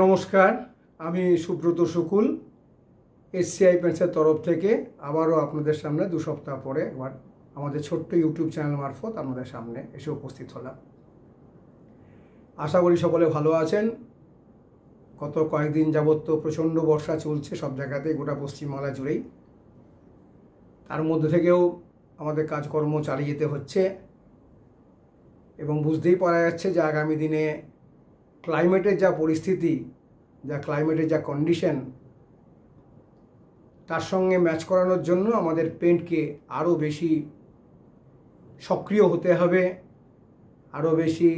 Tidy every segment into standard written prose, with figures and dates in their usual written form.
নমস্কার, আমি সুব্রত শুকুল এসসিআই পেন্টসের তরফ থেকে আবারও আপনাদের সামনে 2 সপ্তাহ পরে একবার আমাদের ছোট্ট ইউটিউব চ্যানেল মারফত আপনাদের সামনে এসে উপস্থিত হলাম। আশা করি সকলে ভালো আছেন। গত কয়েকদিন যাবত তো প্রচণ্ড বর্ষা চলছে সব জায়গাতেই, গোটা পশ্চিমবাংলা জুড়েই। তার মধ্যে থেকেও আমাদের কাজকর্ম চালিয়ে যেতে হচ্ছে এবং বুঝতেই পারা যাচ্ছে যে আগামী দিনে ক্লাইমেটের যা পরিস্থিতি, ক্লাইমেটের যা কন্ডিশন, তার সঙ্গে ম্যাচ করানোর জন্য আমাদের পেন্টকে আরও বেশি সক্রিয় হতে হবে, আরও বেশি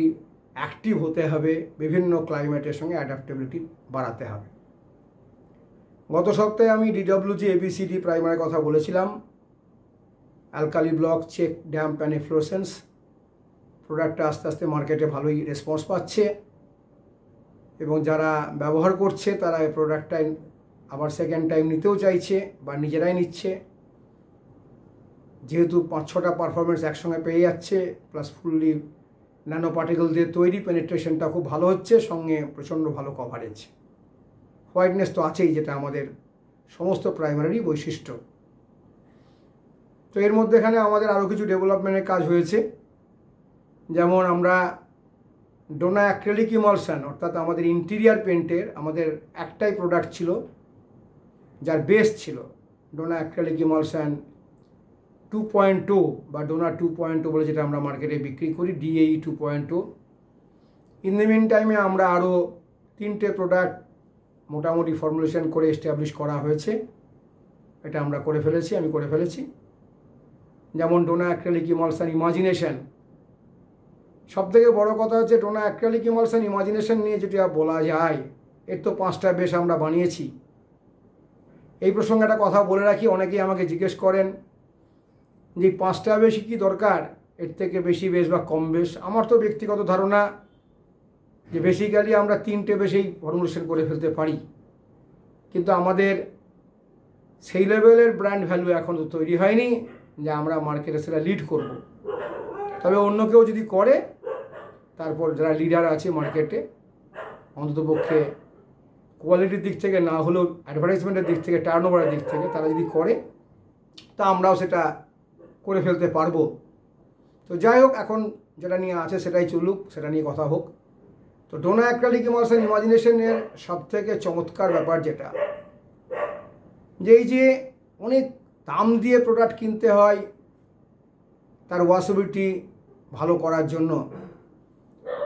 অ্যাক্টিভ হতে হবে, বিভিন্ন ক্লাইমেটের সঙ্গে অ্যাডাপ্টেবিলিটি বাড়াতে হবে। গত সপ্তাহে আমি DWG ABCD প্রাইমারের কথা বলেছিলাম। Alkali block check damp and efflorescence প্রোডাক্টটা আস্তে আস্তে মার্কেটে ভালোই রেসপন্স পাচ্ছে এবং যারা ব্যবহার করছে তারা এই প্রোডাক্টটা আবার সেকেন্ড টাইম নিতেও চাইছে বা নিজেরাই নিচ্ছে, যেহেতু 5-6টা পারফরমেন্স একসঙ্গে পেয়ে যাচ্ছে, প্লাস ফুললি ন্যানো পার্টিকেল দিয়ে তৈরি, পেনিট্রেশনটা খুব ভালো হচ্ছে, সঙ্গে প্রচণ্ড ভালো কভারেজ, হোয়াইটনেস তো আছেই, যেটা আমাদের সমস্ত প্রাইমারি বৈশিষ্ট্য। তো এর মধ্যেখানে আমাদের আরও কিছু ডেভেলপমেন্টের কাজ হয়েছে। যেমন আমরা ডোনা অ্যাক্রিলিক ইমালশন, অর্থাৎ আমাদের ইন্টেরিয়ার পেন্টের আমাদের একটাই প্রোডাক্ট ছিল যার বেস ছিল ডোনা অ্যাক্রিলিক ইমালশন 2.2 বা ডোনা 2.2 বলে যেটা আমরা মার্কেটে বিক্রি করি, DAE 2.2। ইন দ্য মিন টাইমে আমরা আরও 3টে প্রোডাক্ট মোটামুটি ফর্মুলেশন করে এস্টাবলিশ করা হয়েছে। এটা আমরা করে ফেলেছি, আমি করে ফেলেছি। যেমন ডোনা অ্যাক্রিলিক ইমালশন ইমাজিনেশন। সবথেকে বড় কথা হচ্ছে ডোনা অ্যাক্রিলিক ইমালশন ইমাজিনেশন নিয়ে যেটা বলা যায়, এর তো 5টা বেশ আমরা বানিয়েছি। এই প্রসঙ্গে একটা কথা বলে রাখি, অনেকেই আমাকে জিজ্ঞেস করেন যে 5টা বেশি কি দরকার, এর থেকে বেশি বেশ বা কম বেশ। আমার তো ব্যক্তিগত ধারণা যে বেসিক্যালি আমরা 3টে বেশেই ফর্মুলেশন করে ফেলতে পারি, কিন্তু আমাদের সেই লেভেলের ব্র্যান্ড ভ্যালু এখন তো তৈরি হয়নি যে আমরা মার্কেটে সেটা লিড করব। তবে অন্য কেউ যদি করে, তারপর যারা লিডার আছে মার্কেটে, অন্ততপক্ষে কোয়ালিটির দিক থেকে না হলেও অ্যাডভার্টাইজমেন্টের দিক থেকে, টার্নওভারের দিক থেকে তারা যদি করে, তা আমরাও সেটা করে ফেলতে পারবো। তো যাই হোক, এখন যেটা নিয়ে আছে সেটাই চলুক, সেটা নিয়ে কথা হোক। তো ডোনা অ্যাক্রিলিক ইমালশন ইমাজিনেশনের সবথেকে চমৎকার ব্যাপার যেটা, যে এই যে অনেক দাম দিয়ে প্রোডাক্ট কিনতে হয় তার ওয়াশেবিলিটি ভালো করার জন্য,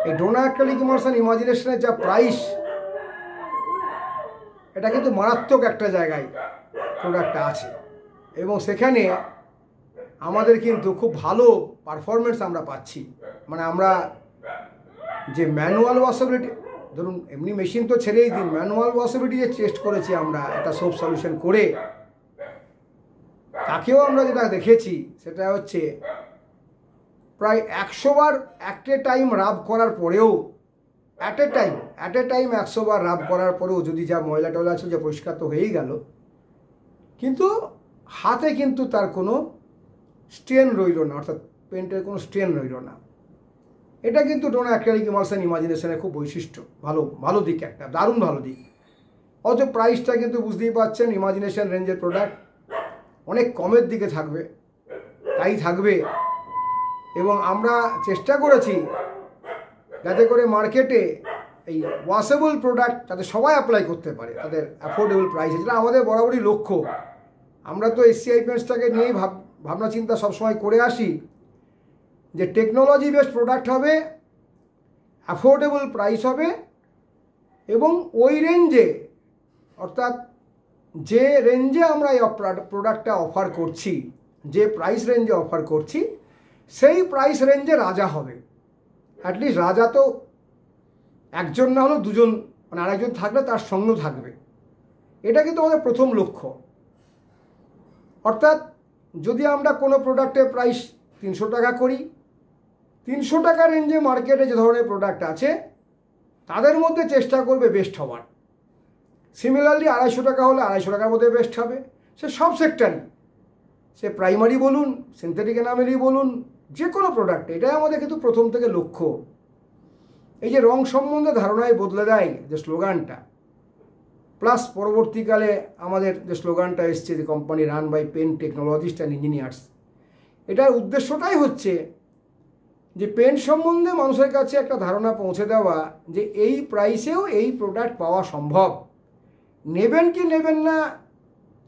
এই ডোনা অ্যাক্রিলিক ইমালশন ইমাজিনেশনের যা প্রাইস, এটা কিন্তু মারাত্মক একটা জায়গায় প্রোডাক্টটা আছে এবং সেখানে আমাদের কিন্তু খুব ভালো পারফরমেন্স আমরা পাচ্ছি। মানে আমরা যে ম্যানুয়াল ওয়াশেবিলিটি, ধরুন এমনি মেশিন তো ছেড়েই দিন, ম্যানুয়াল ওয়াশেবিলিটি যে টেস্ট করেছি আমরা একটা সোপ সলিউশন করে, তাকেও আমরা যেটা দেখেছি সেটা হচ্ছে প্রায় 100 বার একটা টাইম রাব করার পরেও, অ্যাট এ টাইম 100 বার রাব করার পরেও যদি যা ময়লা টয়লা ছিল, যা পরিষ্কার তো হয়েই গেল, কিন্তু হাতে কিন্তু তার কোনো স্ট্রেন রইল না, অর্থাৎ পেন্টের কোনো স্ট্রেন রইল না। এটা কিন্তু ডোনা অ্যাক্রিলিক ইমালশন ইমাজিনেশনের খুব বৈশিষ্ট্য, ভালো দিক, একটা দারুণ ভালো দিক। অথচ প্রাইসটা কিন্তু বুঝতেই পারছেন, ইমাজিনেশন রেঞ্জের প্রোডাক্ট অনেক কমের দিকে থাকবে, তাই থাকবে। এবং আমরা চেষ্টা করেছি যাতে করে মার্কেটে এই ওয়াশেবল প্রোডাক্ট যাতে সবাই অ্যাপ্লাই করতে পারে তাদের অ্যাফোর্ডেবল প্রাইসে, যেটা আমাদের বরাবরই লক্ষ্য। আমরা তো এসসিআই পেন্টসটাকে নিয়েই ভাবনা চিন্তা সবসময় করে আসি যে টেকনোলজি বেসড প্রোডাক্ট হবে, অ্যাফোর্ডেবল প্রাইস হবে এবং ওই রেঞ্জে, অর্থাৎ যে রেঞ্জে আমরা এই প্রোডাক্টটা অফার করছি, যে প্রাইস রেঞ্জে অফার করছি, সেই প্রাইস রেঞ্জে রাজা হবে। অ্যাটলিস্ট রাজা তো একজন না হলেও দুজন, মানে আরেকজন থাকলে তার সঙ্গেও থাকবে। এটা কিন্তু আমাদের প্রথম লক্ষ্য। অর্থাৎ যদি আমরা কোনো প্রোডাক্টের প্রাইস 300 টাকা করি, 300 টাকা রেঞ্জে মার্কেটে যে ধরনের প্রোডাক্ট আছে তাদের মধ্যে চেষ্টা করবে বেস্ট হওয়ার। সিমিলারলি 250 টাকা হলে 250 টাকার মধ্যে বেস্ট হবে, সে সব সেক্টরই, সে প্রাইমারি বলুন, সিনথেটিক এনামেলি বলুন, যে কোনো প্রোডাক্ট। এটাই আমাদের কিন্তু প্রথম থেকে লক্ষ্য। এই যে রং সম্বন্ধে ধারণায় বদলে দেয় যে স্লোগানটা, প্লাস পরবর্তীকালে আমাদের যে স্লোগানটা এসছে যে company run by pen technologist and engineers, এটার উদ্দেশ্যটাই হচ্ছে যে পেন সম্বন্ধে মানুষের কাছে একটা ধারণা পৌঁছে দেওয়া যে এই প্রাইসেও এই প্রোডাক্ট পাওয়া সম্ভব। নেবেন কি নেবেন না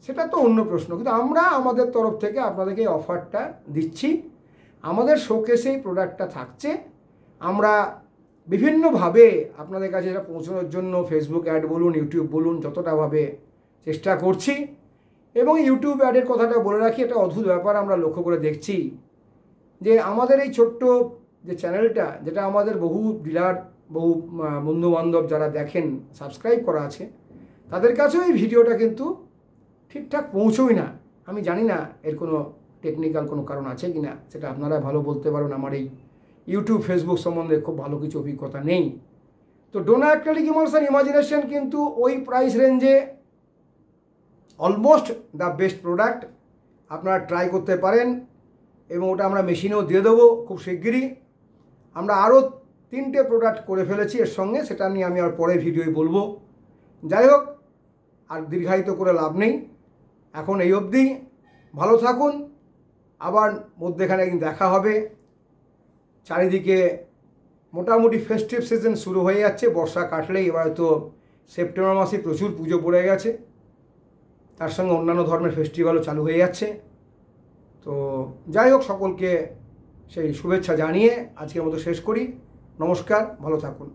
সেটা তো অন্য প্রশ্ন, কিন্তু আমরা আমাদের তরফ থেকে আপনাদেরকে এই অফারটা দিচ্ছি। আমাদের শোকেসে এই প্রোডাক্টটা থাকছে। আমরা বিভিন্নভাবে আপনাদের কাছে এটা পৌঁছানোর জন্য ফেসবুক অ্যাড বলুন, ইউটিউব বলুন, যতটাভাবে চেষ্টা করছি। এবং ইউটিউব অ্যাডের কথাটা বলে রাখি, এটা অদ্ভুত ব্যাপার আমরা লক্ষ্য করে দেখছি যে আমাদের এই ছোট্ট যে চ্যানেলটা, যেটা আমাদের বহু ডিলার, বহু বন্ধুবান্ধব যারা দেখেন, সাবস্ক্রাইব করা আছে, তাদের কাছেও এই ভিডিওটা কিন্তু ঠিকঠাক পৌঁছোই না। আমি জানি না এর কোনো টেকনিক্যাল কোনো কারণ আছে কি না, সেটা আপনারা ভালো বলতে পারেন। আমার এই ইউটিউব ফেসবুক সম্বন্ধে খুব ভালো কিছু অভিজ্ঞতা নেই। তো ডোনা অ্যাক্রিলিক ইমালশন ইমাজিনেশন কিন্তু ওই প্রাইস রেঞ্জে অলমোস্ট দ্য বেস্ট প্রোডাক্ট, আপনারা ট্রাই করতে পারেন। এবং ওটা আমরা মেশিনেও দিয়ে দেবো খুব শিগগিরই। আমরা আরও 3টে প্রোডাক্ট করে ফেলেছি এর সঙ্গে, সেটা নিয়ে আমি আর পরে ভিডিওয় বলবো। যাই হোক, আর দীর্ঘায়িত করে লাভ নেই, এখন এই অবধি। ভালো থাকুন, আবার মধ্যেখানে একদিন দেখা হবে। চারিদিকে মোটামুটি ফেস্টিভ সিজন শুরু হয়ে যাচ্ছে, বর্ষা কাটলেই। এবার তো সেপ্টেম্বর মাসে প্রচুর পুজো পড়ে গেছে, তার সঙ্গে অন্যান্য ধর্মের ফেস্টিভ্যালও চালু হয়ে যাচ্ছে। তো যাই হোক, সকলকে সেই শুভেচ্ছা জানিয়ে আজকের মতো শেষ করি। নমস্কার, ভালো থাকুন।